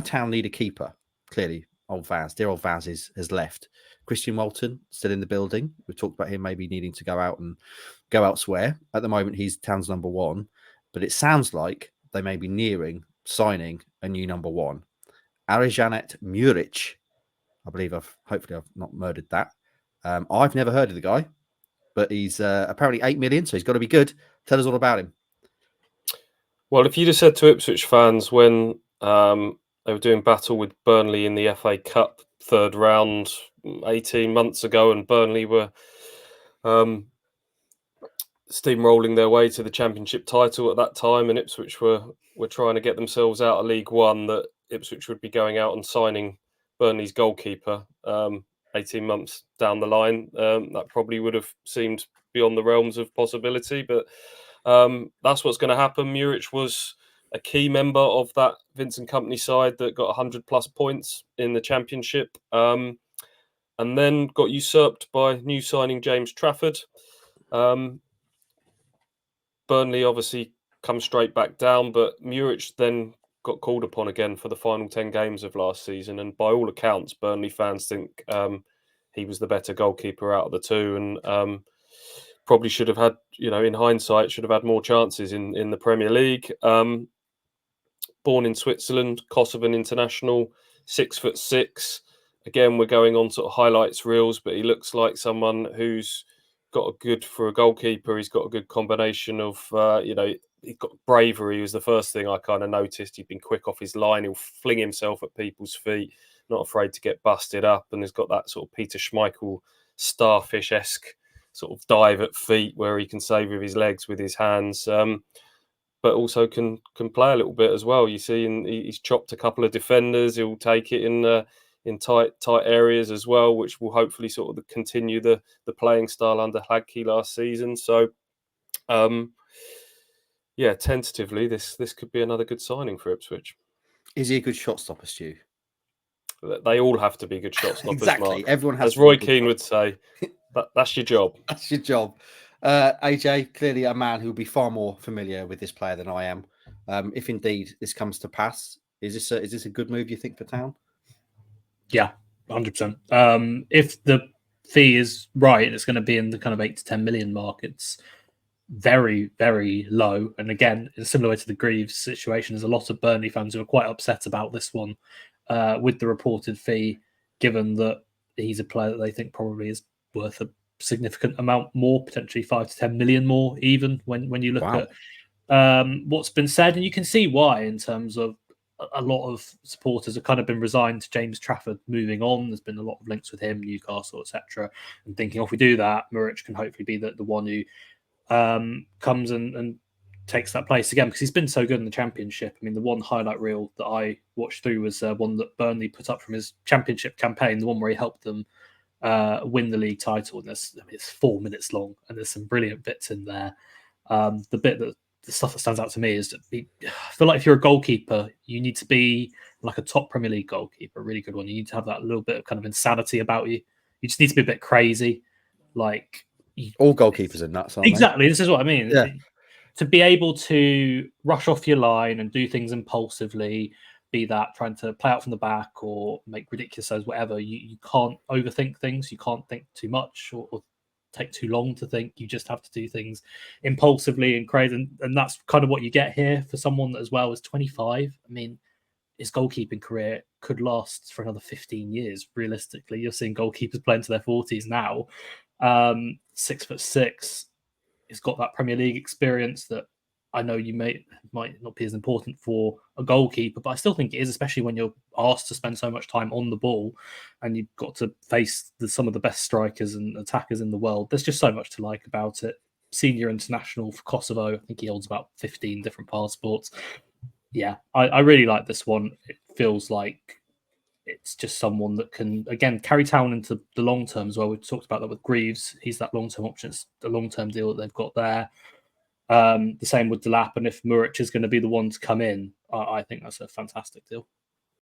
Town need a keeper. Clearly, dear old Vaz has left. Christian Walton still in the building. We've talked about him maybe needing to go out and go elsewhere. At the moment, he's Town's number one, but it sounds like they may be nearing signing a new number one. Arijanet Muric. I believe hopefully I've not murdered that. I've never heard of the guy, but he's apparently 8 million, so he's got to be good. Tell us all about him. Well, if you'd have said to Ipswich fans when they were doing battle with Burnley in the FA Cup third round 18 months ago, and Burnley were steamrolling their way to the Championship title at that time, and Ipswich were trying to get themselves out of League One, that Ipswich would be going out and signing Burnley's goalkeeper 18 months down the line, that probably would have seemed beyond the realms of possibility, but that's what's going to happen. Muric was a key member of that Vincent Kompany side that got 100 plus points in the Championship, and then got usurped by new signing James Trafford. Burnley obviously come straight back down, but Muric then got called upon again for the final 10 games of last season, and by all accounts, Burnley fans think he was the better goalkeeper out of the two, and probably should have had, in hindsight, should have had more chances in the Premier League. Born in Switzerland, Kosovan international, 6'6". Again, we're going on sort of highlights reels, but he looks like someone who's got for a goalkeeper. He's got a good combination of, he's got bravery. He was the first thing I kind of noticed. He'd been quick off his line. He'll fling himself at people's feet, not afraid to get busted up. And he's got that sort of Peter Schmeichel starfish-esque sort of dive at feet where he can save with his legs, with his hands, but also can play a little bit as well. You see, he's chopped a couple of defenders. He'll take it in tight areas as well, which will hopefully sort of continue the playing style under Hladky last season. So, tentatively, this could be another good signing for Ipswich. Is he a good shot stopper, Stu? They all have to be good shot stoppers. Exactly. Mark. Everyone has. As Roy Keane would say, that's your job. That's your job. AJ, clearly a man who will be far more familiar with this player than I am. If indeed this comes to pass, is this a good move, you think, for Town? Yeah, 100%. If the fee is right, it's going to be in the kind of 8 to 10 million mark. It's very, very low. And again, in a similar way to the Greaves situation, there's a lot of Burnley fans who are quite upset about this one with the reported fee, given that he's a player that they think probably is worth a significant amount more, potentially 5 to 10 million more, even when you look at what's been said. And you can see why, in terms of a lot of supporters have kind of been resigned to James Trafford moving on. There's been a lot of links with him, Newcastle, etc., and thinking, if we do that, Muric can hopefully be the one who comes and takes that place again, because he's been so good in the Championship. I mean, the one highlight reel that I watched through was one that Burnley put up from his Championship campaign, the one where he helped them win the league title. And it's 4 minutes long, and there's some brilliant bits in there. The stuff that stands out to me is that I feel like if you're a goalkeeper, you need to be like a top Premier League goalkeeper, a really good one. You need to have that little bit of kind of insanity about you. You just need to be a bit crazy. Like all goalkeepers are nuts, aren't exactly. They? This is what I mean. Yeah. To be able to rush off your line and do things impulsively, be that trying to play out from the back or make ridiculous saves, whatever, you can't overthink things. You can't think too much or take too long to think. You just have to do things impulsively and crazy, and that's kind of what you get here for someone that as well is 25. I mean, his goalkeeping career could last for another 15 years. Realistically, you're seeing goalkeepers playing to their 40s now. 6'6". He's got that Premier League experience that I know you might not be as important for a goalkeeper, but I still think it is, especially when you're asked to spend so much time on the ball and you've got to face some of the best strikers and attackers in the world. There's just so much to like about it. Senior international for Kosovo. I think he holds about 15 different passports. Yeah, I really like this one. It feels like it's just someone that can, again, carry Town into the long term as well. We've talked about that with Greaves. He's that long-term option. It's the long-term deal that they've got there. The same with Delap, and if Muric is going to be the one to come in, I think that's a fantastic deal.